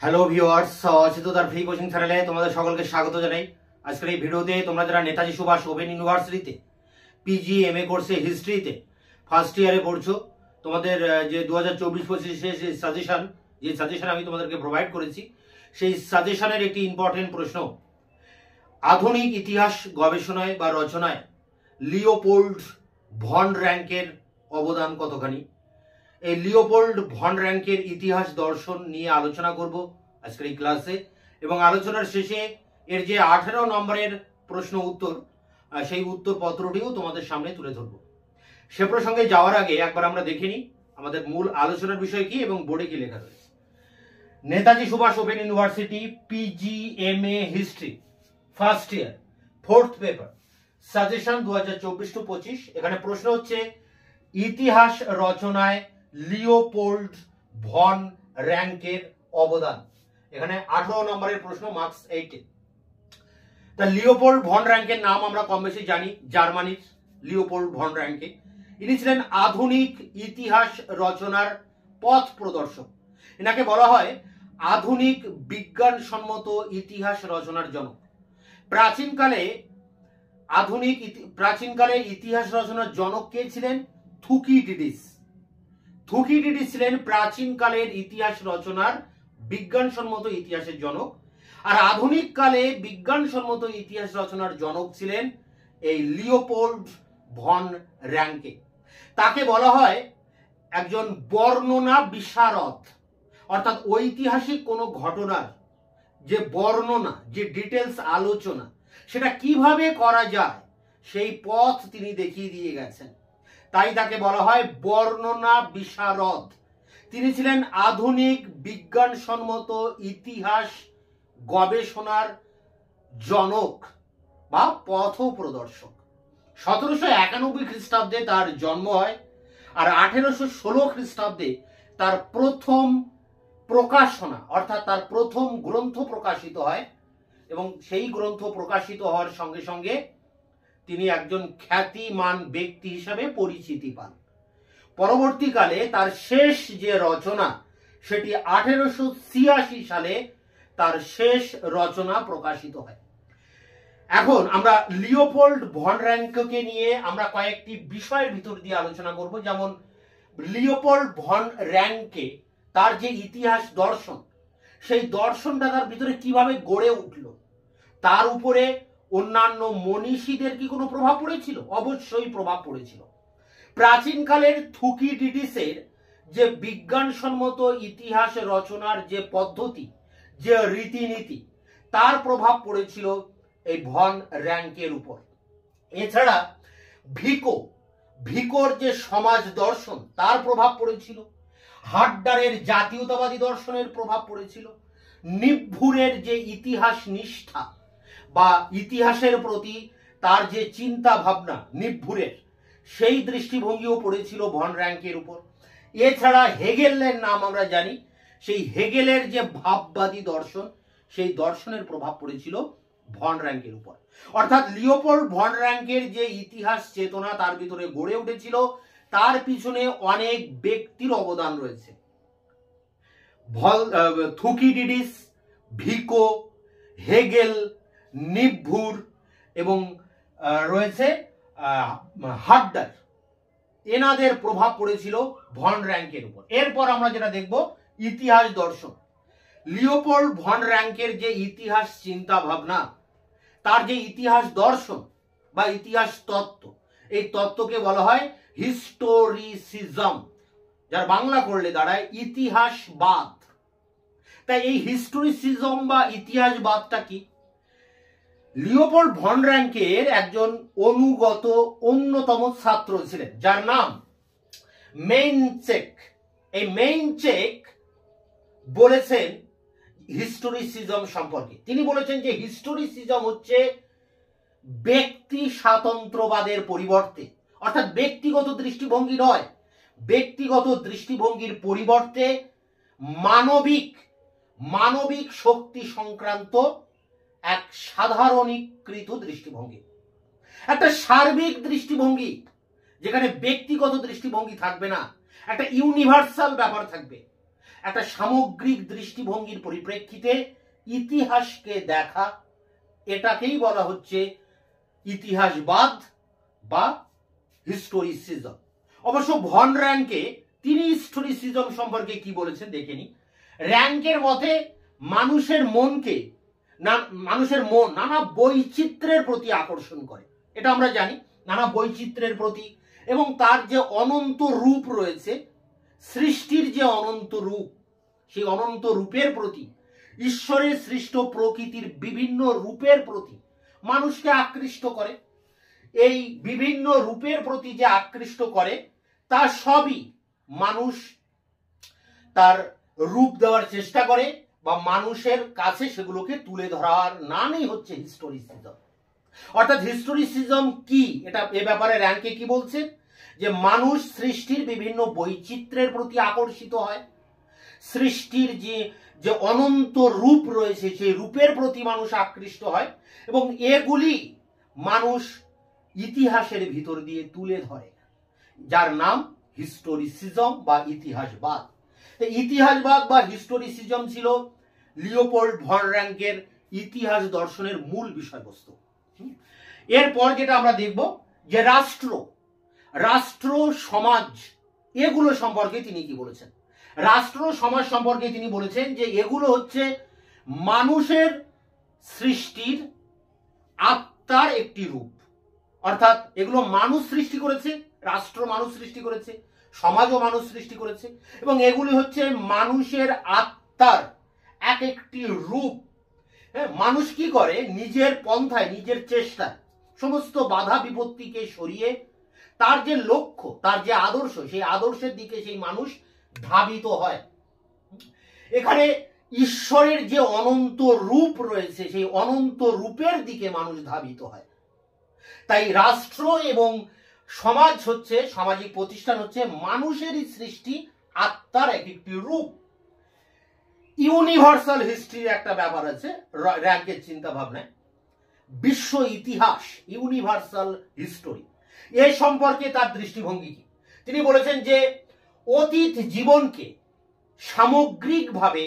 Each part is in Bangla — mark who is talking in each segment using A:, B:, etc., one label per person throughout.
A: হ্যালো ভিউয়ার্স, অচিন্ততার ফ্রি কোচিং চ্যানেলে তোমাদের সকলকে স্বাগত জানাই। আজকের এই ভিডিওতে তোমরা যারা নেতাজি সুভাষ ওপেন ইউনিভার্সিটিতে পিজি এমএ কোর্সে হিস্ট্রিতে ফার্স্ট ইয়ারে পড়ছো, তোমাদের যে 2024-25 যে সাজেশন আমি তোমাদেরকে প্রোভাইড করেছি, সেই সাজেশনের একটি ইম্পর্টেন্ট প্রশ্ন, আধুনিক ইতিহাস গবেষণায় বা রচনায় লিওপোল্ড ভন র্যাঙ্কের অবদান কতখানি। এই লিওপোল্ড ভন র্যাঙ্কের ইতিহাস দর্শন নিয়ে আলোচনা করব আজকের এই ক্লাসে, এবং আলোচনার শেষে এর যে 18 নম্বরের প্রশ্ন উত্তর, সেই উত্তর পত্রটিও তোমাদের সামনে তুলে ধরব। সে প্রসঙ্গে যাওয়ার আগে একবার আমরা দেখে নিই আমাদের মূল আলোচনার বিষয় কি এবং বোর্ডে কি লেখা রয়েছে। Netaji Subhash open university PG MA history first year fourth paper suggestion 2024-25। এখানে প্রশ্ন হচ্ছে ইতিহাস রচনায় লিওপোল্ড ভন র্যাঙ্কের অবদান। এখানে 18 নম্বরের প্রশ্ন, মার্কস 80। তা লিওপোল্ড ভন র্যাঙ্কের নাম আমরা কম বেশি জানি, জার্মানির লিওপোল্ড ভন র্যাঙ্কে। ইনি ছিলেন আধুনিক ইতিহাস রচনার পথ প্রদর্শক। এনাকে বলা হয় আধুনিক বিজ্ঞানসম্মত ইতিহাস রচনার জনক। প্রাচীনকালে ইতিহাস রচনার জনক কে ছিলেন? থুকিডিডিস ছিলেন প্রাচীনকালের ইতিহাস রচনার বিজ্ঞানসম্মত ইতিহাসের জনক। আর আধুনিক কালে বিজ্ঞানসম্মত ইতিহাস রচনার জনক ছিলেন এই লিওপোল্ড ভন র্যাঙ্কে। তাকে বলা হয় একজন বর্ণনা বিশারদ, অর্থাৎ ঐতিহাসিক কোনো ঘটনার যে বর্ণনা, যে ডিটেলস আলোচনা, সেটা কিভাবে করা যায় সেই পথ তিনি দেখিয়ে দিয়ে গেছেন। তাই তাকে বলা হয় বর্ণনা বিশারদ। তিনি ছিলেন আধুনিক বিজ্ঞানসম্মত ইতিহাস গবেষণার জনক বা পথ প্রদর্শক। 1791 খ্রিস্টাব্দে তার জন্ম হয়, আর 1816 খ্রিস্টাব্দে তার প্রথম প্রকাশনা অর্থাৎ তার প্রথম গ্রন্থ প্রকাশিত হয়, এবং সেই গ্রন্থ প্রকাশিত হওয়ার সঙ্গে সঙ্গে তিনি একজন খ্যাতিমান ব্যক্তি হিসাবে পরিচিতি পান। পরবর্তীকালে তার শেষ যে রচনা, সেটি 1886 সালে তার শেষ রচনা প্রকাশিত হয়। এখন আমরা লিওপোল্ড ভন র্যাঙ্ককে নিয়ে আমরা কয়েকটি বিষয়ের ভিতর দিয়ে আলোচনা করব। যেমন লিওপোল্ড ভন র্যাঙ্কে তার যে ইতিহাস দর্শন, সেই দর্শনটা তার ভিতরে কিভাবে গড়ে উঠল, তার উপরে অন্যান্য মনীষীদের কি কোনো প্রভাব পড়েছিল? অবশ্যই প্রভাব পড়েছিল। প্রাচীনকালের থুকিডিডিসের যে বিজ্ঞানসম্মত ইতিহাস রচনার যে পদ্ধতি, যে রীতিনীতি, তার প্রভাব পড়েছিল এই ভন র্যাঙ্কের উপর। এছাড়া ভিকোর যে সমাজ দর্শন, তার প্রভাব পড়েছিল। হাড্ডারের জাতীয়তাবাদী দর্শনের প্রভাব পড়েছিল। নিভ্ভুরের যে ইতিহাস নিষ্ঠা বা ইতিহাসের প্রতি তার যে চিন্তা ভাবনা নিভ্ভুরের, সেই দৃষ্টিভঙ্গিও পড়েছিল ভন র্যাঙ্কের উপর। এছাড়া হেগেলের নাম আমরা জানি, সেই হেগেলের যে ভাববাদী দর্শন, সেই দর্শনের প্রভাব পড়েছিল ভন র্যাঙ্কের উপর। অর্থাৎ লিওপোল্ড ভন র্যাঙ্কের যে ইতিহাস চেতনা তার ভিতরে গড়ে উঠেছিল, তার পিছনে অনেক ব্যক্তির অবদান রয়েছে। থুকিডিডিস, ভিকো, হেগেল, নিভ্ভুর এবং রয়েছে হাড্ডার, এনাদের প্রভাব পড়েছিল ভন র্যাঙ্কের উপর। এরপর আমরা যেটা দেখব ইতিহাস দর্শন। লিওপোল্ড ভন র্যাঙ্কের যে ইতিহাস চিন্তা ভাবনা, তার যে ইতিহাস দর্শন বা ইতিহাস তত্ত্ব, এই তত্ত্বকে বলা হয় হিস্টোরিসিজম, যার বাংলা করলে দাঁড়ায় ইতিহাসবাদ। তাই এই হিস্টোরিসিজম বা ইতিহাসবাদটা কি? লিওপোল্ড ভন র্যাঙ্কের একজন অনুগত অন্যতম ছাত্র ছিলেন, যার নাম মেইনচেক। এই মেইনচেক বলেছেন হিস্টোরিসিজম সম্পর্কে। তিনি বলেছেন যে হিস্টোরিসিজম হচ্ছে ব্যক্তি স্বাতন্ত্র্যবাদের পরিবর্তে, অর্থাৎ ব্যক্তিগত দৃষ্টিভঙ্গি নয়, ব্যক্তিগত দৃষ্টিভঙ্গির পরিবর্তে মানবিক শক্তি সংক্রান্ত এক সাধারণীকৃত দৃষ্টিভঙ্গি, একটা সার্বিক দৃষ্টিভঙ্গি, যেখানে ব্যক্তিগত দৃষ্টিভঙ্গি থাকবে না, একটা ইউনিভার্সাল ব্যাপার থাকবে, একটা সামগ্রিক দৃষ্টিভঙ্গির পরিপ্রেক্ষিতে ইতিহাসকে দেখা, এটাকেই বলা হচ্ছে ইতিহাসবাদ বা হিস্টোরিসিজম। অবশ্য ভন র্যাঙ্কে তিনি হিস্টোরিসিজম সম্পর্কে কি বলেছেন দেখে নি। র্যাঙ্কের মতে মানুষের মন নানা বৈচিত্র্যের প্রতি আকর্ষণ করে, এটা আমরা জানি, নানা বৈচিত্র্যের প্রতি, এবং তার যে অনন্ত রূপ রয়েছে, সৃষ্টির যে অনন্ত রূপ, সেই অনন্ত রূপের প্রতি, ঈশ্বরের সৃষ্ট প্রকৃতির বিভিন্ন রূপের প্রতি মানুষকে আকৃষ্ট করে। এই বিভিন্ন রূপের প্রতি যে আকৃষ্ট করে তা সবই মানুষ তার রূপ দেওয়ার চেষ্টা করে বা মানুষের কাছে সেগুলোকে তুলে ধরার নামই হচ্ছে হিস্টোরিসিজম। অর্থাৎ হিস্টোরিসিজম কি, এটা এ ব্যাপারে র্যাঙ্কে কি বলছে, যে মানুষ সৃষ্টির বিভিন্ন বৈচিত্র্যের প্রতি আকর্ষিত হয়, সৃষ্টির যে অনন্ত রূপ রয়েছে সেই রূপের প্রতি মানুষ আকৃষ্ট হয়, এবং এগুলি মানুষ ইতিহাসের ভিতর দিয়ে তুলে ধরে, যার নাম হিস্টোরিসিজম বা ইতিহাসবাদ। ইতিহাসবাদ বা হিস্টোরিসিজম ছিল লিওপোল্ড ভন র্যাঙ্কের ইতিহাস দর্শনের মূল বিষয়বস্তু। এরপর যেটা আমরা দেখব যে রাষ্ট্র সমাজ এগুলো সম্পর্কে তিনি কি বলেছেন। রাষ্ট্র সমাজ সম্পর্কে তিনি বলেছেন যে এগুলো হচ্ছে মানুষের সৃষ্টির আত্মার একটি রূপ, অর্থাৎ এগুলো মানুষ সৃষ্টি করেছে, রাষ্ট্র মানুষ সৃষ্টি করেছে, সমাজও মানুষ সৃষ্টি করেছে, এবং এগুলি হচ্ছে মানুষের আত্মার এক একটি রূপ। মানুষ কি করে, নিজের পন্থায়, নিজের চেষ্টায় সমস্ত বাধা বিপত্তিকে সরিয়ে তার যে লক্ষ্য, তার যে আদর্শ, সেই আদর্শের দিকে সেই মানুষ ধাবিত হয়। এখানে ঈশ্বরের যে অনন্ত রূপ রয়েছে সেই অনন্ত রূপের দিকে মানুষ ধাবিত হয়। তাই রাষ্ট্র এবং সমাজ হচ্ছে, সামাজিক প্রতিষ্ঠান হচ্ছে মানুষেরই সৃষ্টি, আত্মার এক একটি রূপ। ইউনিভার্সাল হিস্ট্রির একটা ব্যাপার আছে র্যাঙ্কের চিন্তা ভাবনায়, বিশ্ব ইতিহাস, ইউনিভার্সাল হিস্টোরি, এ সম্পর্কে তার দৃষ্টিভঙ্গি কি। তিনি বলেছেন যে অতীত জীবনকে সামগ্রিকভাবে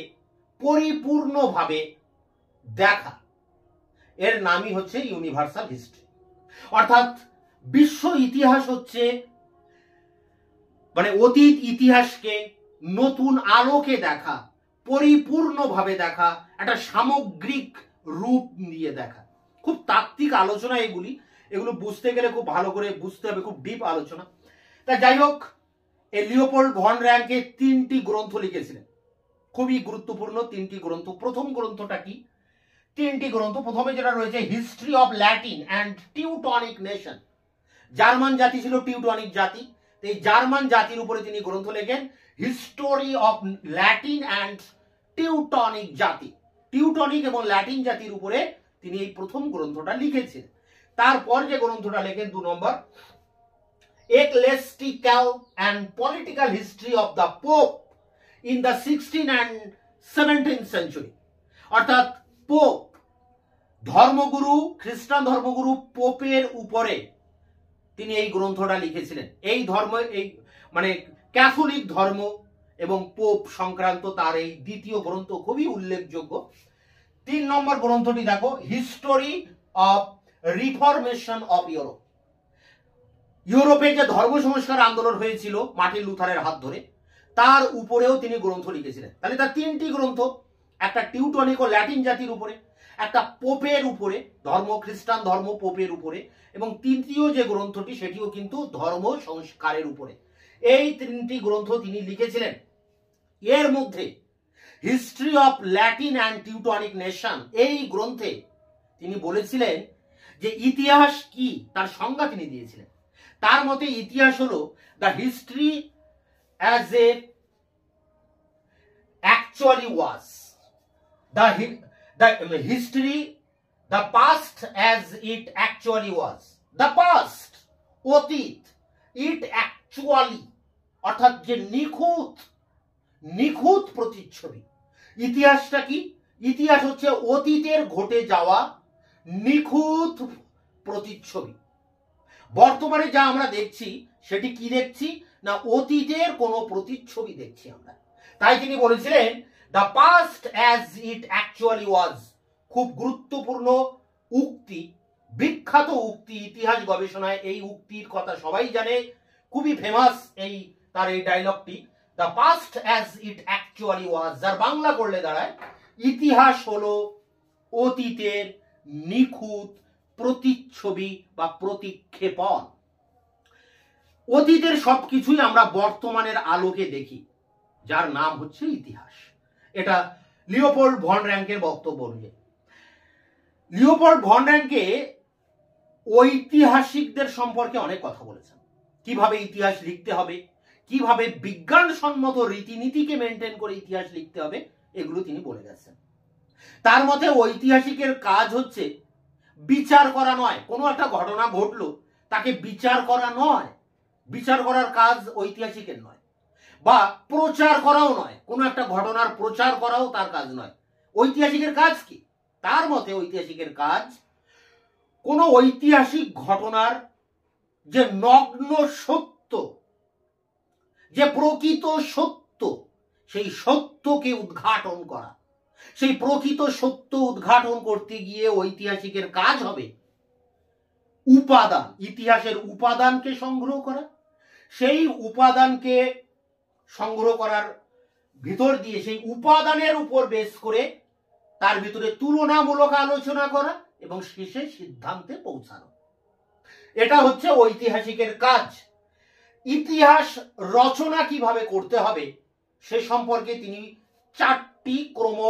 A: পরিপূর্ণভাবে দেখা, এর নামই হচ্ছে ইউনিভার্সাল হিস্ট্রি। অর্থাৎ বিশ্ব ইতিহাস হচ্ছে মানে অতীত ইতিহাসকে নতুন আলোকে দেখা, পরিপূর্ণভাবে দেখা, একটা সামগ্রিক রূপ দিয়ে দেখা। খুব তাত্ত্বিক আলোচনা এগুলো বুঝতে গেলে খুব ভালো করে বুঝতে হবে, খুব ডিপ আলোচনা। তা যাই হোক, এই লিওপোল্ড ভন র্যাঙ্কে 3টি গ্রন্থ লিখেছিলেন, খুবই গুরুত্বপূর্ণ 3টি গ্রন্থ। প্রথম গ্রন্থটা কি, 3টি গ্রন্থ। প্রথমে যেটা রয়েছে history of Latin and Teutonic nation, German জাতি ছিল টিউটনিক জাতি, এই জার্মান জাতির উপরে তিনি গ্রন্থ লেখেন history of Latin and Teutonic জাতি, টিউটনিক এবং ল্যাটিন জাতির উপরে তিনি এই প্রথম গ্রন্থটা লিখেছিলেন। তারপর যে গ্রন্থটা লেখেন 2 নম্বর, ecclesiastical and political history of the pope in the 16th and 17th century, অর্থাৎ পোপ, ধর্মগুরু, খ্রিস্টান ধর্মগুরু পোপের উপরে তিনি এই গ্রন্থটা লিখেছিলেন। এই ধর্ম, এই মানে ক্যাথলিক ধর্ম এবং পোপ সংক্রান্ত তার এই দ্বিতীয় গ্রন্থ খুবই উল্লেখযোগ্য। 3 নম্বর গ্রন্থটি দেখো, history of reformation of Europe, ইউরোপে যে ধর্ম সংস্কার আন্দোলন হয়েছিল মার্টিন লুথারের হাত ধরে, তার উপরেও তিনি গ্রন্থ লিখেছিলেন। তাহলে তার 3টি গ্রন্থ, একটা টিউটনিক ও ল্যাটিন জাতির উপরে, একটা পোপের উপরে, ধর্ম খ্রিস্টান ধর্ম পোপের উপরে, এবং তৃতীয় যে গ্রন্থটি সেটিও কিন্তু ধর্ম সংস্কারের উপরে। এই 3টি গ্রন্থ তিনি লিখেছিলেন। এর মধ্যে history of Latin and Teutonic nation, এই গ্রন্থে তিনি বলেছিলেন যে ইতিহাস কি, তার সংজ্ঞা তিনি দিয়েছিলেন। তার মতে ইতিহাস হলো the history as a actually was, the history, the past as it actually was, the past, অতীত, it actually, অর্থাৎ যে নিখুঁত প্রতিচ্ছবি। ইতিহাসটা কি, ইতিহাস হচ্ছে অতীতের ঘটে যাওয়া নিখুঁত প্রতিচ্ছবি। বর্তমানে যা আমরা দেখছি সেটি কি দেখছি না, অতীতের কোনো প্রতিচ্ছবি দেখছি আমরা। তাই তিনি বলেছিলেন the past as it actually was. খুব গুরুত্বপূর্ণ উক্তি, বিখ্যাত উক্তি, ইতিহাস গবেষণায় এই উক্তির কথা সবাই জানে, খুবই ফেমাস তার এই ডায়লগটি, the past as it actually was, যার বাংলা করলে দাঁড়ায় ইতিহাস হলো অতীতের নিখুঁত প্রতিচ্ছবি বা প্রতিক্ষেপণ। অতীতের সবকিছুই আমরা বর্তমানের আলোকে দেখি, যার নাম হচ্ছে ইতিহাস। এটা লিওপোল্ড ভন র্যাঙ্কের বক্তব্য অনুযায়ী। লিওপোল্ড ভন র্যাঙ্কে ঐতিহাসিকদের সম্পর্কে অনেক কথা বলেছেন, কিভাবে ইতিহাস লিখতে হবে, কিভাবে বিজ্ঞানসম্মত রীতিনীতিকে মেনটেন করে ইতিহাস লিখতে হবে, এগুলো তিনি বলে গেছেন। তার মতে ঐতিহাসিকের কাজ হচ্ছে বিচার করা নয়। কোনো একটা ঘটনা ঘটলো, তাকে বিচার করা নয়, বিচার করার কাজ ঐতিহাসিকের নয়, বা প্রচার করাও নয়, কোনো একটা ঘটনার প্রচার করাও তার কাজ নয়। ঐতিহাসিকের কাজ কি? তার মতে ঐতিহাসিকের কাজ কোনো ঐতিহাসিক ঘটনার যে নগ্ন সত্য, যে প্রকৃত সত্য, সেই সত্যকে উদ্ঘাটন করা। সেই প্রকৃত সত্য উদ্ঘাটন করতে গিয়ে ঐতিহাসিকের কাজ হবে উপাদান, ইতিহাসের উপাদানকে সংগ্রহ করা, সেই উপাদানকে সংগ্রহ করার ভিতর দিয়ে সেই উপাদানের উপর বেস করে তার ভিতরে তুলনামূলক আলোচনা করা এবং শেষে সিদ্ধান্তে পৌঁছানো। এটা হচ্ছে ঐতিহাসিকের কাজ। ইতিহাস রচনা কিভাবে করতে হবে সে সম্পর্কে তিনি 4টি ক্রম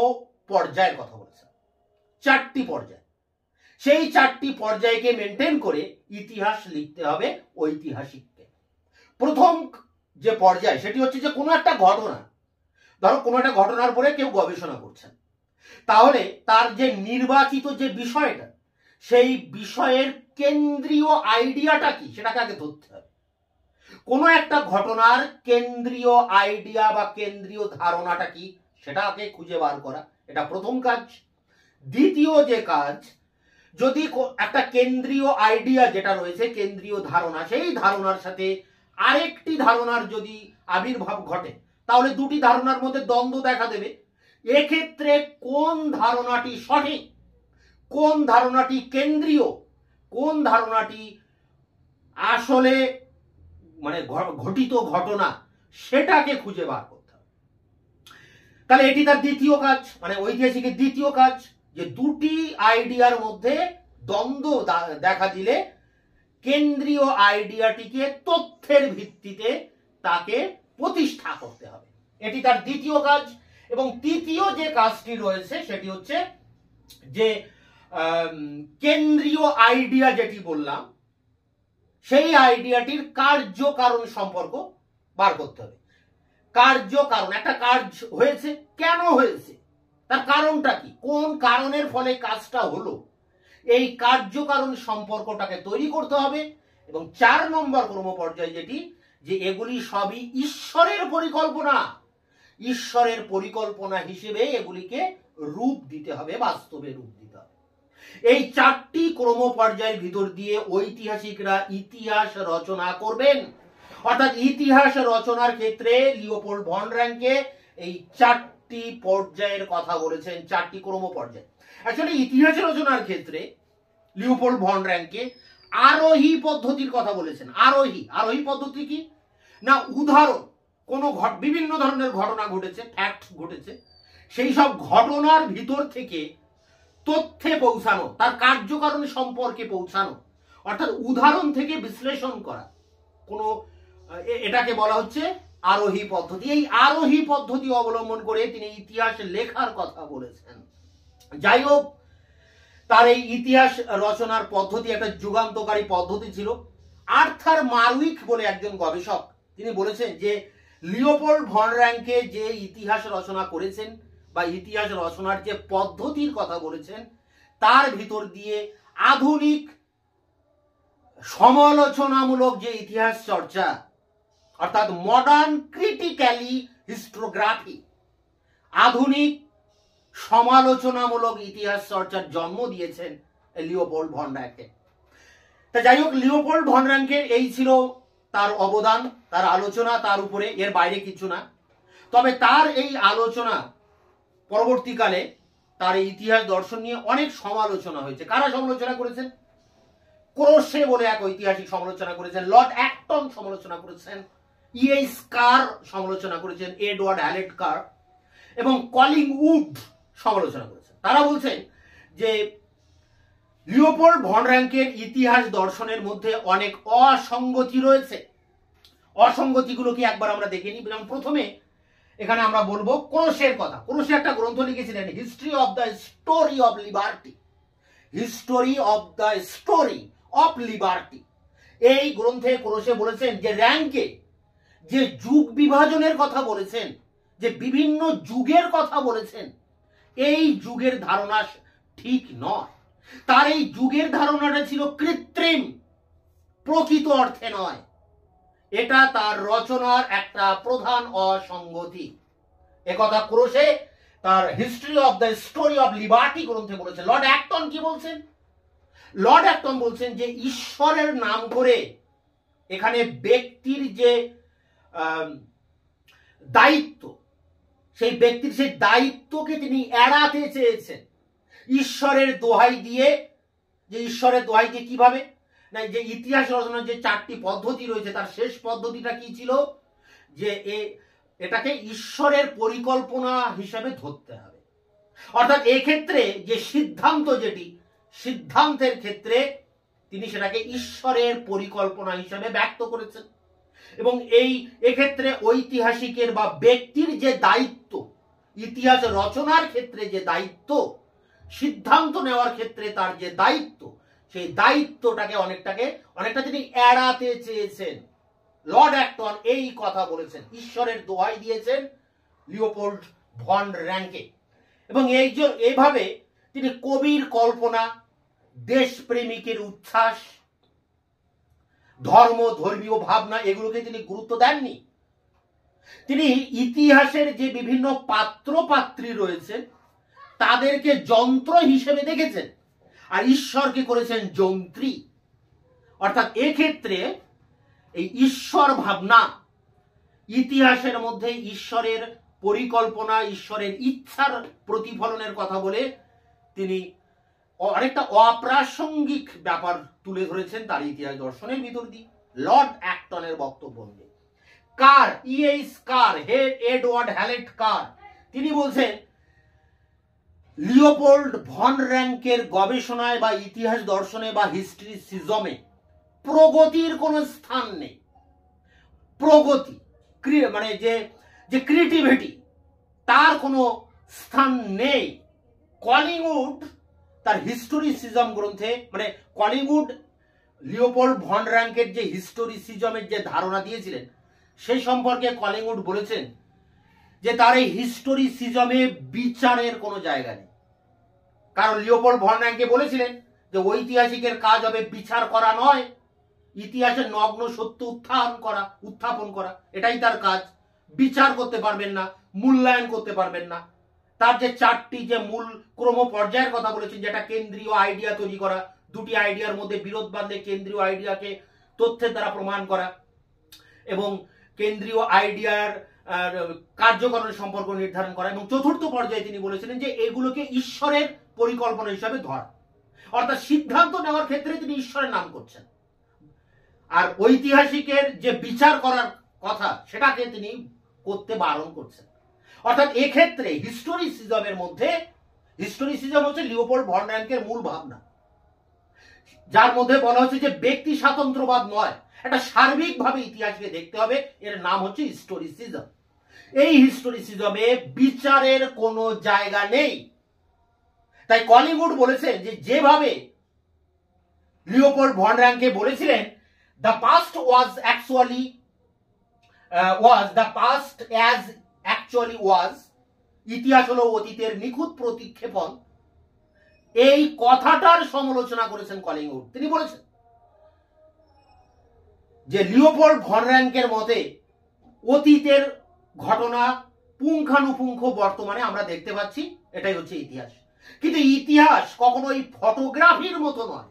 A: পর্যায়ের কথা বলেছেন। 4টি পর্যায়, সেই 4টি পর্যায়কে মেনটেন করে ইতিহাস লিখতে হবে ঐতিহাসিককে। প্রথম যে পর্যায় সেটি হচ্ছে যে কোনো একটা ঘটনা, ধরো কোনো একটা ঘটনার পরে কেউ গবেষণা করছেন, তাহলে তার যে নির্বাচিত যে বিষয়টা, সেই বিষয়ের কেন্দ্রীয় আইডিয়াটা কি সেটাকে আগে ধরতে হবে। কোনো একটা ঘটনার কেন্দ্রীয় আইডিয়া বা কেন্দ্রীয় ধারণাটা কি সেটাকে খুঁজে বার করা, এটা প্রথম কাজ। দ্বিতীয় যে কাজ, যদি একটা কেন্দ্রীয় আইডিয়া যেটা রয়েছে, কেন্দ্রীয় ধারণা, সেই ধারণার সাথে আরেকটি ধারণার যদি আবির্ভাব ঘটে, তাহলে দুটি ধারণার মধ্যে দ্বন্দ্ব দেখা দেবে। এক্ষেত্রে কোন ধারণাটি সঠিক, কোন ধারণাটি কেন্দ্রীয়, কোন ধারণাটি আসলে মানে ঘটিত ঘটনা, সেটাকে খুঁজে বার করতে হবে। তাহলে এটি তার দ্বিতীয় কাজ, মানে ঐতিহাসিকের দ্বিতীয় কাজ, যে দুটি আইডিয়ার মধ্যে দ্বন্দ্ব দেখা দিলে কেন্দ্রীয় আইডিয়াটিকে তথ্যের ভিত্তিতে তাকে প্রতিষ্ঠা করতে হবে। এটি তার দ্বিতীয় কাজ। এবং তৃতীয় যে কাজটি রয়েছে সেটি হচ্ছে যে কেন্দ্রীয় আইডিয়া যেটি বললাম, সেই আইডিয়াটির কার্যকারণ সম্পর্ক বার করতে হবে। কার্যকারণ, একটা কাজ হয়েছে, কেন হয়েছে, তার কারণটা কি, কোন কারণের ফলে কাজটা হলো, এই কার্যকারণ সম্পর্কটাকে তৈরি করতে হবে। এবং 4 নম্বর ক্রম পর্যায়ে যেটি, যে এগুলি সবই ঈশ্বরের পরিকল্পনা, ঈশ্বরের পরিকল্পনা হিসেবে এগুলিকে রূপ দিতে হবে, বাস্তবে রূপ দিতে হবে। এই 4টি ক্রম পর্যায়ের ভিতর দিয়ে ঐতিহাসিকরা ইতিহাস রচনা করবেন। অর্থাৎ ইতিহাস রচনার ক্ষেত্রে লিওপোল্ড ভন র্যাঙ্কে এই 4টি পর্যায়ের কথা বলেছেন, 4টি ক্রম পর্যায়। অ্যাকচুয়ালি ইতিহাস রচনার ক্ষেত্রে লিওপোল্ড ভন র্যাঙ্কে আরোহী পদ্ধতির কথা বলেছেন। আরোহী পদ্ধতি কি না, উদাহরণ, কোনো বিভিন্ন ধরনের ঘটনা ঘটেছে, ফ্যাক্ট ঘটেছে, সেই সব ঘটনার ভিতর থেকে তথ্যে পৌঁছানো, তার কার্যকারণ সম্পর্কে পৌঁছানো, অর্থাৎ উদাহরণ থেকে বিশ্লেষণ করা, কোনো এটাকে বলা হচ্ছে আরোহী পদ্ধতি। এই আরোহী পদ্ধতি অবলম্বন করে তিনি ইতিহাস লেখার কথা বলেছেন। যাই হোক, তার এই ইতিহাস রচনার পদ্ধতি একটা যুগান্তকারী পদ্ধতি ছিল। আর্থার মারউইক বলে একজন গবেষক, তিনি বলেছেন যে লিওপোল্ড ভন র্যাঙ্কে যে ইতিহাস রচনা করেছেন বা ইতিহাস রচনার যে পদ্ধতির কথা বলেছেন, তার ভিতর দিয়ে আধুনিক সমালোচনামূলক যে ইতিহাস চর্চা, অর্থাৎ মডার্ন ক্রিটিক্যালি হিস্টোগ্রাফি, আধুনিক সমালোচনামূলক ইতিহাস চর্চার জন্ম দিয়েছেন লিওপোল্ড ভন র্যাঙ্কে। তা যাই হোক, লিওপোল্ড ভন র্যাঙ্কের এই ছিল তার অবদান, তার আলোচনা তার উপরে, এর বাইরে কিছু না। তবে তার এই আলোচনা পরবর্তীকালে তার এই ইতিহাস দর্শন নিয়ে অনেক সমালোচনা হয়েছে। কারা সমালোচনা করেছেন? ক্রোশে বলে এক ঐতিহাসিক সমালোচনা করেছেন, লর্ড অ্যাক্টন সমালোচনা করেছেন, ইএস কার সমালোচনা করেছেন, এডওয়ার্ড হ্যালেট কার এবং কলিংউড সমালোচনা করেছেন। তারা বলছেন যে লিওপোল্ড ভন র্যাঙ্কের ইতিহাস দর্শনের মধ্যে অনেক অসঙ্গতি রয়েছে। অসঙ্গতিগুলো কি একবার আমরা দেখে নিই। যেমন প্রথমে এখানে আমরা বলবো ক্রোশের কথা। ক্রোশে একটা গ্রন্থ লিখেছিলেন, history of the story of liberty. History of the story of liberty. এই গ্রন্থে ক্রোশে বলেছেন যে র্যাঙ্কে যে যুগ বিভাজনের কথা বলেছেন, যে বিভিন্ন যুগের কথা বলেছেন, এই যুগের ধারণা ঠিক নয়। তার এই যুগের ধারণাটা ছিল কৃত্রিম, প্রকৃত অর্থে নয়। এটা তার রচনার একটা প্রধান অসঙ্গতি। একথা ক্রোশে তার history of the story of liberty গ্রন্থে বলেছেন। লর্ড অ্যাক্টন কি বলছেন? লর্ড অ্যাক্টন বলছেন যে ঈশ্বরের নাম করে এখানে ব্যক্তির যে দায়িত্ব, সেই ব্যক্তির সেই দায়িত্বকে তিনি এড়াতে চেয়েছেন। ঈশ্বরের দোহাই দিয়ে, যে ঈশ্বরের দোহাই দিয়ে কিভাবে না, যে ইতিহাস রচনার যে 4টি পদ্ধতি রয়েছে তার শেষ পদ্ধতিটা কি ছিল, যে এটাকে ঈশ্বরের পরিকল্পনা হিসাবে ধরতে হবে। অর্থাৎ এক্ষেত্রে যে সিদ্ধান্ত, যেটি সিদ্ধান্তের ক্ষেত্রে তিনি সেটাকে ঈশ্বরের পরিকল্পনা হিসাবে ব্যক্ত করেছেন। এবং এক্ষেত্রে ঐতিহাসিকের বা ব্যক্তির যে দায়িত্ব, ইতিহাস রচনার ক্ষেত্রে যে দায়িত্ব, সিদ্ধান্ত নেওয়ার ক্ষেত্রে তার যে দায়িত্ব, সেই দায়িত্বটাকে অনেকটা তিনি এড়াতে চেয়েছেন। লর্ড অ্যাক্টন এই কথা বলেছেন, ঈশ্বরের দোহাই দিয়েছেন লিওপোল্ড ভন র্যাঙ্কে। এবং এইভাবে তিনি কবির কল্পনা, দেশপ্রেমিকের উচ্ছ্বাস, ধর্মীয় ভাবনা, এগুলোকে তিনি গুরুত্ব দেননি। তিনি ইতিহাসের যে বিভিন্ন পাত্র পাত্রী রয়েছেন তাদেরকে যন্ত্র হিসেবে দেখেছেন, আর ঈশ্বরকে করেছেন যন্ত্রী। অর্থাৎ এক্ষেত্রে এই ঈশ্বর ভাবনা, ইতিহাসের মধ্যে ঈশ্বরের পরিকল্পনা, ঈশ্বরের ইচ্ছার প্রতিফলনের কথা বলে তিনি অনেকটা অপ্রাসঙ্গিক ব্যাপার তুলে ধরেছেন তার ইতিহাস দর্শনের ভিতর দিয়ে। লর্ড অ্যাক্টনের বক্তব্য অনুযায়ী কার, ইএস কার, এডওয়ার্ড হ্যালেট কার, তিনি বলছেন লিওপোল্ড ভন র্যাঙ্কের গবেষণায় বা ইতিহাস দর্শনে বা হিস্ট্রিসিজমে প্রগতির কোনো স্থান নেই। প্রগতি মানে যে ক্রিয়েটিভিটি, তার কোনো স্থান নেই। কলিংউড তার হিস্টোরিসিজম গ্রন্থে, মানে কলিংউড লিওপোল্ড ভন র্যাঙ্কের যে হিস্টোরিসিজমের যে ধারণা দিয়েছিলেন সেই সম্পর্কে কলিংউড বলেছেন যে তার এই হিস্টোরিসিজমে বিচারের কোনো জায়গা নেই। কারণ লিওপোল্ড ভন র্যাঙ্কে বলেছিলেন যে ঐতিহাসিকের কাজ হবে বিচার করা নয়, ইতিহাসের নগ্ন সত্য উত্থাপন করা, এটাই তার কাজ। বিচার করতে পারবেন না, মূল্যায়ন করতে পারবেন না। তার যে 4টি যে মূল ক্রম পর্যায়ের কথা বলেছেন, যেটা কেন্দ্রীয় আইডিয়া তৈরি করা, 2টি আইডিয়ার মধ্যে বিরোধ বাঁধলে কেন্দ্রীয় আইডিয়াকে তথ্যের দ্বারা প্রমাণ করা, এবং কেন্দ্রীয় আইডিয়ার কার্যকরণের সম্পর্ক নির্ধারণ করা, এবং 4র্থ পর্যায়ে তিনি বলেছিলেন যে এগুলোকে ঈশ্বরের পরিকল্পনা হিসাবে ধরা। অর্থাৎ সিদ্ধান্ত নেওয়ার ক্ষেত্রে তিনি ঈশ্বরের নাম করছেন, আর ঐতিহাসিকের যে বিচার করার কথা সেটাকে তিনি করতে বারণ করছেন। অর্থাৎ এক্ষেত্রে হিস্টোরিসিজমের মধ্যে, হিস্টোরিসিজম হচ্ছে লিওপোল্ড ভন র্যাঙ্কের মূল ভাবনা, যার মধ্যে বলা হচ্ছে যে ব্যক্তি স্বাতন্ত্র্যবাদ নয়, একটা সার্বিকভাবে ইতিহাসকে দেখতে হবে, এর নাম হচ্ছে হিস্টোরিসিজম। এই হিস্টোরিসিজমে বিচারের কোনো জায়গা নেই। তাই কলিংউড বলেছেন যে যেভাবে লিওপোল্ড ভন র্যাঙ্কে বলেছিলেন the past as actually was, ইতিহাস হলো অতীতের নিখুঁত প্রতিক্ষেপণ, এই কথাটার সমালোচনা করেছেন কলিংউড। তিনি বলেছেন যে লিওপোল্ড ভন র্যাঙ্কের মতে অতীতের ঘটনা পুঙ্খানুপুঙ্খ বর্তমানে আমরা দেখতে পাচ্ছি, এটাই হচ্ছে ইতিহাস। কিন্তু ইতিহাস কখনো এই ফটোগ্রাফির মতো নয়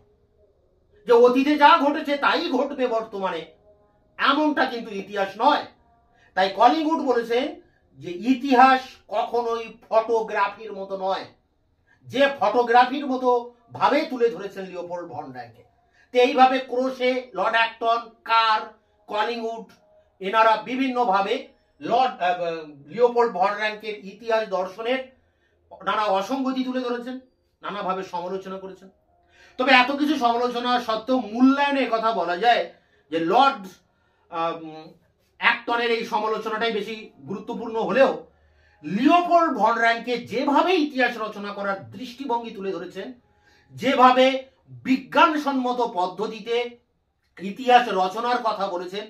A: যে অতীতে যা ঘটেছে তাই ঘটবে বর্তমানে, এমনটা কিন্তু ইতিহাস নয়। তাই কলিংউড বলেছেন যে ইতিহাস কখনোই ফটোগ্রাফির মতো নয়, যে ফটোগ্রাফির মতো ভাবে তুলে ধরেছেন লিওপোল্ড ভন র্যাঙ্কে। তো এইভাবে ক্রোশে, লর্ড অ্যাক্টন, কার, কলিংউড এনারা বিভিন্নভাবে লিওপোল্ড ভন র্যাঙ্কের ইতিহাস দর্শনের নানা অসঙ্গতি তুলে ধরেছেন, নানাভাবে সমালোচনা করেছেন। তবে এত কিছু সমালোচনা সত্ত্বেও মূল্যায়নে কথা বলা যায় যে লর্ড অ্যাক্টনের এই সমালোচনাটাই বেশি গুরুত্বপূর্ণ হলেও লিওপোল্ড ভন র্যাঙ্কে যেভাবে ইতিহাস রচনা করার দৃষ্টিভঙ্গি তুলে ধরেছেন, যেভাবে বিজ্ঞানসম্মত পদ্ধতিতে ইতিহাস রচনার কথা বলেছেন,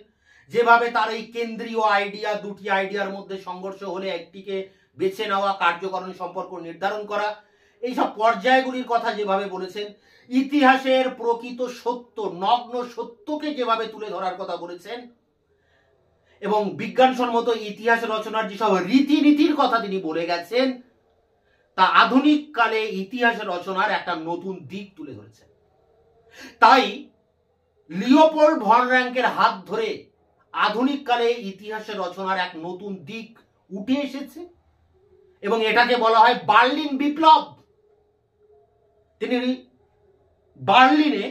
A: যেভাবে তার এই কেন্দ্রীয় আইডিয়া, দুটি আইডিয়ার মধ্যে সংঘর্ষ হলে একটিকে বেছে নেওয়া, কার্যকরণ সম্পর্ক নির্ধারণ করা, এইসব পর্যায়গুলির কথা যেভাবে বলেছেন, ইতিহাসের প্রকৃত সত্য, নগ্ন সত্যকে যেভাবে তুলে ধরার কথা বলেছেন, এবং বিজ্ঞানসম্মত ইতিহাস রচনার যেসব রীতিনীতির কথা তিনি বলে গেছেন, তা আধুনিক কালে ইতিহাস রচনার একটা নতুন দিক তুলে ধরেছে। তাই লিওপোল্ড ভন র্যাঙ্কের হাত ধরে আধুনিক কালে ইতিহাসের রচনার এক নতুন দিক উঠে এসেছে এবং এটাকে বলা হয় বার্লিন বিপ্লব। তিনি বার্লিনে,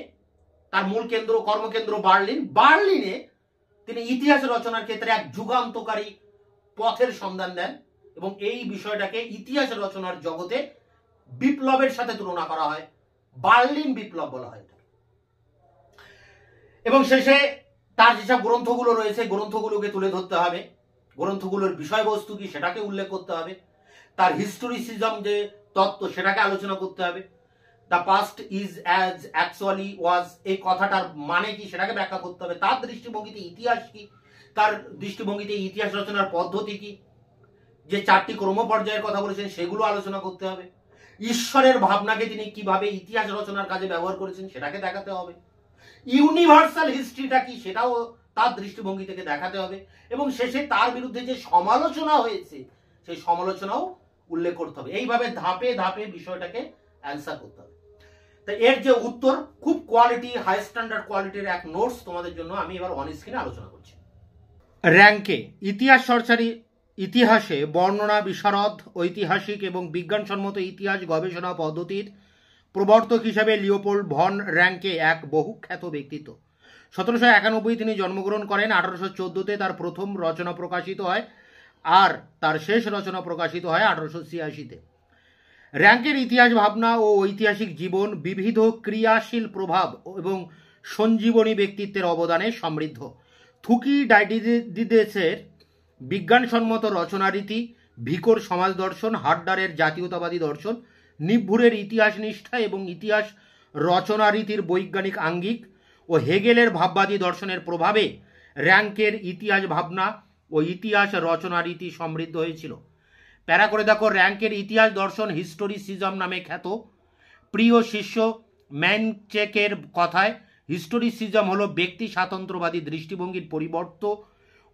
A: তার মূল কেন্দ্র, কর্মকেন্দ্র বার্লিনে তিনি ইতিহাস রচনার ক্ষেত্রে এক যুগান্তকারী পথের সন্ধান দেন এবং এই বিষয়টাকে ইতিহাস রচনার জগতে বিপ্লবের সাথে তুলনা করা হয়, বার্লিন বিপ্লব বলা হয়। এবং শেষে তার যেসব গ্রন্থগুলো রয়েছে, গ্রন্থগুলোকে তুলে ধরতে হবে, গ্রন্থগুলোর বিষয়বস্তু কি সেটাকে উল্লেখ করতে হবে, তার হিস্টোরিসিজম যে তত্ত্ব সেটাকে আলোচনা করতে হবে, the past is as actually was এই কথাটার মানে কি সেটাকে ব্যাখ্যা করতে হবে, তার দৃষ্টিভঙ্গিতে ইতিহাস কি, তার দৃষ্টিভঙ্গিতে ইতিহাস রচনার পদ্ধতি কি, যে চারটি ক্রমপর্যায়ের কথা বলেছেন সেগুলো আলোচনা করতে হবে, ঈশ্বরের ভাবনাকে তিনি কিভাবে ইতিহাস রচনার কাজে ব্যবহার করেছেন সেটাকে দেখাতে হবে, ইউনিভার্সাল হিস্ট্রিটা কি সেটাও তার দৃষ্টিভঙ্গি থেকে দেখাতে হবে, এবং শেষে তার বিরুদ্ধে যে সমালোচনা হয়েছে সেই সমালোচনাও উল্লেখ করতে হবে। এইভাবে ধাপে ধাপে বিষয়টাকে অ্যান্সার করতে হবে। তাই এর যে উত্তর, খুব কোয়ালিটি, হাই স্ট্যান্ডার্ড কোয়ালিটির এক নোটস তোমাদের জন্য আমি এবার অন স্ক্রিনে আলোচনা করছি। র্যাঙ্কে ইতিহাস চর্চারী ইতিহাসে বর্ণনা বিশারদ, ঐতিহাসিক এবং বিজ্ঞানসম্মত ইতিহাস গবেষণা পদ্ধতির প্রবর্তক হিসেবে লিওপোল্ড ভন র্যাঙ্কে এক বহুখ্যাত ব্যক্তিত্ব। 1791 তিনি জন্মগ্রহণ করেন। 1814-তে তার প্রথম রচনা প্রকাশিত হয় আর তার শেষ রচনা প্রকাশিত হয় 1886-তে। র্যাঙ্কের ইতিহাস ভাবনা ও ঐতিহাসিক জীবন বিবিধ ক্রিয়াশীল প্রভাব এবং সঞ্জীবনী ব্যক্তিত্বের অবদানে সমৃদ্ধ। থুকিডিডেসের বিজ্ঞানসম্মত রচনারীতি, ভিকোর সমাজ দর্শন, হাড্ডারের জাতীয়তাবাদী দর্শন, নিভ্ভুরের ইতিহাস নিষ্ঠা এবং ইতিহাস রচনারীতির বৈজ্ঞানিক আঙ্গিক ও হেগেলের ভাববাদী দর্শনের প্রভাবে র্যাঙ্কের ইতিহাস ভাবনা ও ইতিহাস রচনারীতি সমৃদ্ধ হয়েছিল। প্যারা করে দেখো, র্যাঙ্কের ইতিহাস দর্শন হিস্টোরিসিজম নামে খ্যাত। প্রিয় শিষ্য ম্যানচেকের কথায় হিস্টোরিসিজম হলো ব্যক্তি স্বাতন্ত্র্যবাদী দৃষ্টিভঙ্গির পরিবর্ত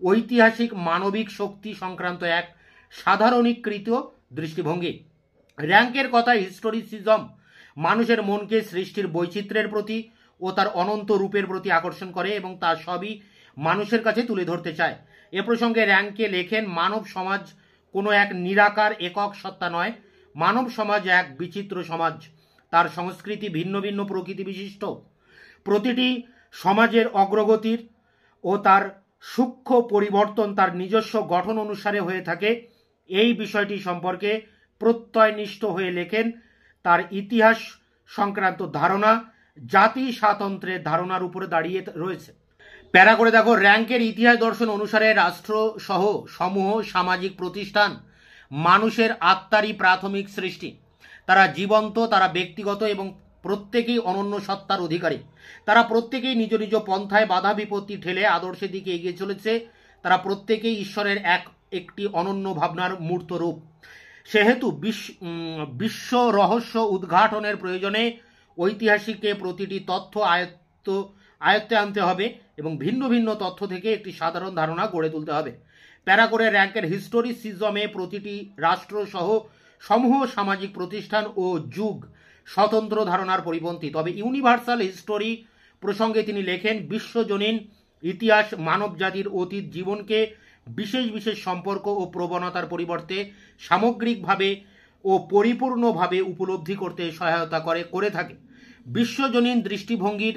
A: ঐতিহাসিক মানবিক শক্তি সংক্রান্ত এক সাধারণীকৃত দৃষ্টিভঙ্গি। র্যাঙ্কের কথায় হিস্টোরিসিজম মানুষের মনকে সৃষ্টির বৈচিত্র্যের প্রতি ও তার অনন্ত রূপের প্রতি আকর্ষণ করে এবং তা সবই মানুষের কাছে তুলে ধরতে চায়। এ প্রসঙ্গে র্যাঙ্কে লেখেন, মানব সমাজ কোনো এক নিরাকার একক সত্তা নয়, মানব সমাজ এক বিচিত্র সমাজ, তার সংস্কৃতি ভিন্ন ভিন্ন প্রকৃতি বিশিষ্ট। প্রতিটি সমাজের অগ্রগতির ও তার সূক্ষ্ম পরিবর্তন তার নিজস্ব গঠন অনুসারে হয়ে থাকে। এই বিষয়টি সম্পর্কে প্রত্যয়নিষ্ঠ হয়ে লেখেন, তার ইতিহাস সংক্রান্ত ধারণা জাতি স্বাতন্ত্র্যের ধারণার উপরে দাঁড়িয়ে রয়েছে। প্যারা করে দেখো, র্যাঙ্কের ইতিহাস দর্শন অনুসারে রাষ্ট্র সহ সমূহ সামাজিক প্রতিষ্ঠান মানুষের আত্মারই প্রাথমিক সৃষ্টি। তারা জীবন্ত, তারা ব্যক্তিগত এবং প্রত্যেকেই অনন্য সত্তার অধিকারী। তারা প্রত্যেকেই নিজ নিজ পন্থায় বাধা বিপত্তি ঠেলে আদর্শের দিকে এগিয়ে চলেছে। তারা প্রত্যেকেই ঈশ্বরের একটি অনন্য ভাবনার মূর্ত রূপ। সেহেতু বিশ্ব রহস্য উদ্ঘাটনের প্রয়োজনে ঐতিহাসিককে প্রতিটি তথ্য আয়ত্তে আনতে হবে এবং ভিন্ন ভিন্ন তথ্য থেকে একটি সাধারণ ধারণা গড়ে তুলতে হবে। প্যারা করে র্যাঙ্কের হিস্টোরিসিজমে প্রতিটি রাষ্ট্র সহ সমূহ সামাজিক প্রতিষ্ঠান ও যুগ স্বতন্ত্র ধারণার পরিপন্থী। তবে ইউনিভার্সাল হিস্টোরি প্রসঙ্গে তিনি লেখেন, বিশ্বজনীন ইতিহাস মানব জাতির অতীত জীবনকে বিশেষ বিশেষ সম্পর্ক ও প্রবণতার পরিবর্তে সামগ্রিকভাবে ও পরিপূর্ণভাবে উপলব্ধি করতে সহায়তা করে থাকে। বিশ্বজনীন দৃষ্টিভঙ্গির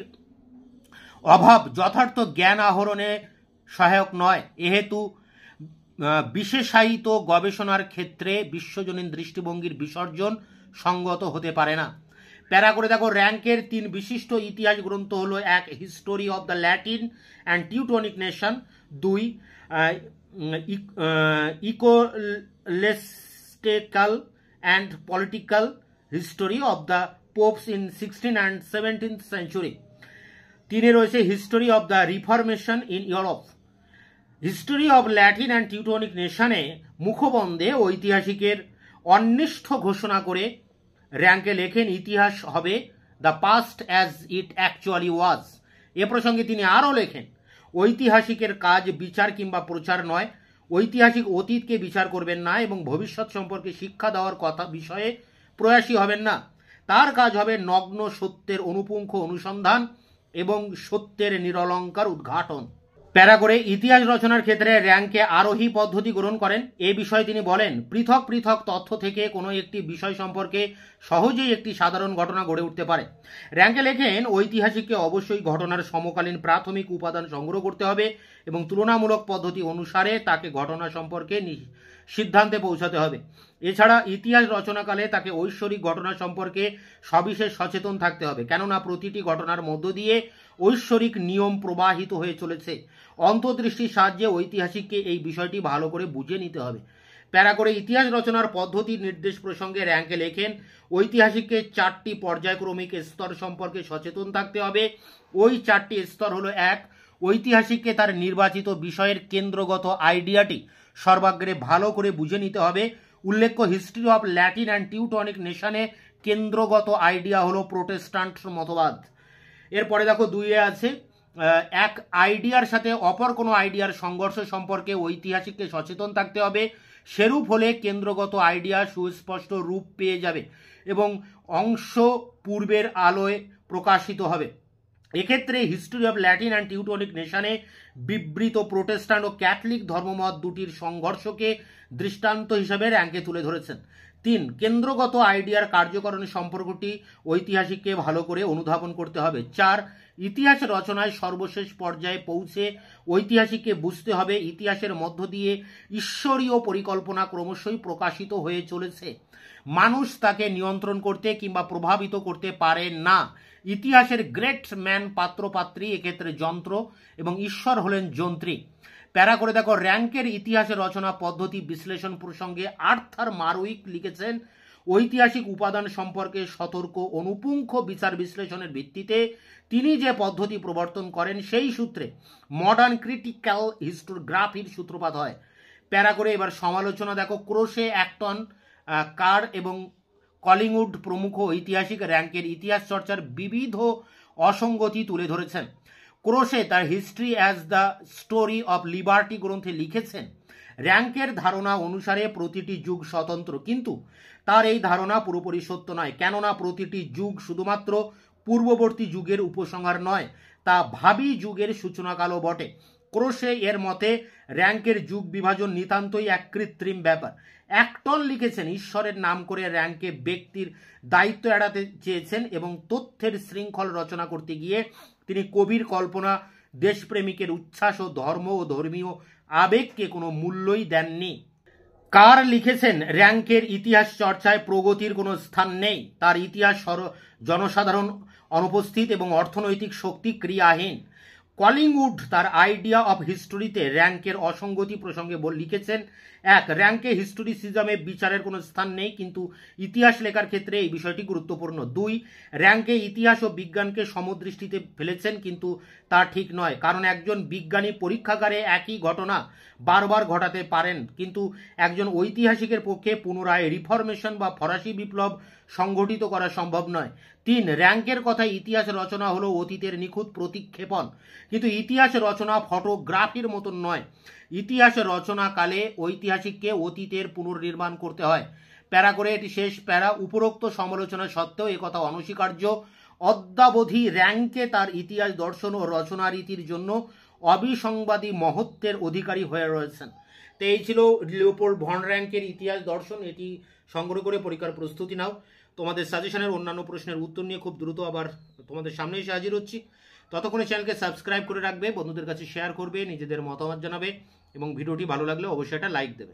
A: অভাব যথার্থ জ্ঞান আহরণে সহায়ক নয়। এহেতু বিশেষায়িত গবেষণার ক্ষেত্রে বিশ্বজনীন দৃষ্টিভঙ্গির বিসর্জন সঙ্গত হতে পারে না। প্যারা করে দেখো, র্যাঙ্কের 3 বিশিষ্ট ইতিহাস গ্রন্থ হলো: 1 history of the Latin and Teutonic nation, 2 ecclesiastical and political history of the popes in 16th and 17th century, 3 রয়েছে history of the reformation in Europe. History of Latin and Teutonic নেশনে মুখবন্ধে ঐতিহাসিকের অন্বিষ্ট ঘোষণা করে র্যাঙ্কে লেখেন, ইতিহাস হবে the past as it actually was. এ প্রসঙ্গে তিনি আরও লেখেন, ঐতিহাসিকের কাজ বিচার কিংবা প্রচার নয়। ঐতিহাসিক অতীতকে বিচার করবেন না এবং ভবিষ্যৎ সম্পর্কে শিক্ষা দেওয়ার কথা বিষয়ে প্রয়াসী হবেন না। তার কাজ হবে নগ্ন সত্যের অনুপুঙ্খ অনুসন্ধান এবং সত্যের নিরলঙ্কার উদ্ঘাটন। প্যারা করে ইতিহাস রচনার ক্ষেত্রে র্যাঙ্কে আরোহী পদ্ধতি গ্রহণ করেন। এ বিষয়ে তিনি বলেন, পৃথক পৃথক তথ্য থেকে কোনো একটি বিষয় সম্পর্কে সহজেই একটি সাধারণ ঘটনা গড়ে উঠতে পারে। র্যাঙ্কে লেখেন, ঐতিহাসিককে অবশ্যই ঘটনার সমকালীন প্রাথমিক উপাদান সংগ্রহ করতে হবে এবং তুলনামূলক পদ্ধতি অনুসারে তাকে ঘটনা সম্পর্কে সিদ্ধান্তে পৌঁছাতে হবে। এছাড়া ইতিহাস রচনাকালে তাকে ঐশ্বরিক ঘটনা সম্পর্কে সবিশেষ সচেতন থাকতে হবে, কেননা প্রতিটি ঘটনার মধ্য দিয়ে ঐশ্বরিক নিয়ম প্রবাহিত হয়ে চলেছে। অন্তর্দৃষ্টির সাহায্যে ঐতিহাসিককে এই বিষয়টি ভালো করে বুঝে নিতে হবে। প্যারা করে ইতিহাস রচনার পদ্ধতি নির্দেশ প্রসঙ্গে র্যাঙ্কে লেখেন, ঐতিহাসিককে 4টি পর্যায়ক্রমিক স্তর সম্পর্কে সচেতন থাকতে হবে। ওই 4টি স্তর হলো: 1 ঐতিহাসিককে তার নির্বাচিত বিষয়ের কেন্দ্রগত আইডিয়াটি সর্বাগ্রে ভালো করে বুঝে নিতে হবে। উল্লেখ্য, history of Latin and Teutonic নেশনে কেন্দ্রগত আইডিয়া হলো প্রোটেস্ট্যান্ট মতবাদ। এরপরে দেখো 2 আছে, এক আইডিয়ার সাথে অপর কোনো আইডিয়ার সংঘর্ষ সম্পর্কে ঐতিহাসিককে সচেতন থাকতে হবে। সেরূপ হলে কেন্দ্রগত আইডিয়া সুস্পষ্ট রূপ পেয়ে যাবে এবং অংশ পূর্বের আলোয় প্রকাশিত হবে। এক্ষেত্রে history of Latin and Teutonic নেশনে বিবৃত প্রোটেস্ট্যান্ট ও ক্যাথলিক ধর্মমত দুটির সংঘর্ষকে দৃষ্টান্ত হিসেবে র্যাঙ্কে তুলে ধরেছেন। 3 কেন্দ্রগত আইডিয়ার কার্যকরণের সম্পর্কটি ঐতিহাসিককে ভালো করে অনুধাবন করতে হবে। 4 ইতিহাস রচনায় সর্বশেষ পর্যায়ে পৌঁছে ঐতিহাসিককে বুঝতে হবে ইতিহাসের মধ্য দিয়ে ঈশ্বরীয় পরিকল্পনা ক্রমশই প্রকাশিত হয়ে চলেছে। মানুষ তাকে নিয়ন্ত্রণ করতে কিংবা প্রভাবিত করতে পারে না। ইতিহাসের গ্রেট ম্যান পাত্রপাত্রী এক্ষেত্রে যন্ত্র এবং ঈশ্বর হলেন যন্ত্রী। প্যারা করে দেখো, র্যাঙ্কের ইতিহাস রচনা পদ্ধতি বিশ্লেষণ প্রসঙ্গে আর্থার মারউইক লিখেছেন, ঐতিহাসিক উপাদান সম্পর্কে সতর্ক অনুপুঙ্খ বিচার বিশ্লেষণের ভিত্তিতে তিনি যে পদ্ধতি প্রবর্তন করেন সেই সূত্রে মডার্ন ক্রিটিক্যাল হিস্টোগ্রাফির সূত্রপাত হয়। প্যারা করে এবার সমালোচনা দেখো, ক্রোশে, অ্যাক্টন, কার এবং কলিংউড প্রমুখ ঐতিহাসিক র্যাঙ্কের ইতিহাস চর্চার বিবিধ অসঙ্গতি তুলে ধরেছেন। ক্রোশে তার history as the story of liberty গ্রন্থে লিখেছেন, র্যাঙ্কের ধারণা অনুসারে প্রতিটি যুগ স্বতন্ত্র, কিন্তু তার এই ধারণা পুরোপুরি সত্য নয়, কেননা প্রতিটি যুগ শুধুমাত্র পূর্ববর্তী যুগের উপসংহার নয়, তা ভাবী যুগের সূচনাকালও বটে। ক্রোশে এর মতে র্যাঙ্কের যুগ বিভাজন নিতান্তই এক কৃত্রিম ব্যাপার। অ্যাক্টন লিখেছেন, ঈশ্বরের নাম করে র্যাঙ্কে ব্যক্তির দায়িত্ব এড়াতে চেয়েছেন এবং তথ্যের শৃঙ্খল রচনা করতে গিয়ে তিনি কবির কল্পনা, দেশপ্রেমিকের উচ্ছ্বাস ও ধর্ম ও ধর্মীয় আবেগকে কোনো মূল্যই দেননি। কার লিখেছেন, র্যাঙ্কের ইতিহাস চর্চায় প্রগতির কোনো স্থান নেই, তার ইতিহাস জনসাধারণ অনুপস্থিত এবং অর্থনৈতিক শক্তি ক্রিয়াহীন। কলিংউড তার আইডিয়া অফ হিস্টোরিতে র্যাঙ্কের অসঙ্গতি প্রসঙ্গে লিখেছেন, 1 র্যাঙ্কে হিস্টোরিসিজমে বিচারের কোনো স্থান নেই, কিন্তু ইতিহাস লেখার ক্ষেত্রে এই বিষয়টি গুরুত্বপূর্ণ। 2 র্যাঙ্কে ইতিহাস ও বিজ্ঞানকে সমদৃষ্টিতে ফেলেছেন, কিন্তু তা ঠিক নয়, কারণ একজন বিজ্ঞানী পরীক্ষাগারে একই ঘটনা বারবার ঘটাতে পারেন, কিন্তু একজন ঐতিহাসিকের পক্ষে পুনরায় রিফরমেশন বা ফরাসি বিপ্লব সংগঠিত করা সম্ভব নয়। 3 র্যাঙ্কের কথা, ইতিহাস রচনা হলো অতীতের নিখুঁত প্রতিক্ষেপণ, কিন্তু ইতিহাস রচনা ফটোগ্রাফির মতন নয়। ইতিহাস রচনাকালে ঐতিহাসিককে অতীতের পুনর্নির্মাণ করতে হয়। প্যারা করে এটি শেষ প্যারা, উপরোক্ত সমালোচনা সত্ত্বেও একথা অনস্বীকার্য, অদ্যাবধি র্যাঙ্কে তার ইতিহাস দর্শন ও রচনা রীতির জন্য অবিসংবাদী মহত্বের অধিকারী হয়ে রয়েছেন। তো এই ছিল লিওপোল্ড ভন র্যাঙ্কের ইতিহাস দর্শন। এটি সংগ্রহ করে পরীক্ষার প্রস্তুতি নাও। তোমাদের সাজেশনের অন্যান্য প্রশ্নের উত্তর নিয়ে খুব দ্রুত আবার তোমাদের সামনে এসে হাজির হচ্ছি। ততক্ষণে চ্যানেলকে সাবস্ক্রাইব করে রাখবে, বন্ধুদের কাছে শেয়ার করবে, নিজেদের মতামত জানাবে এবং ভিডিওটি ভালো লাগলে অবশ্যই একটা লাইক দেবে।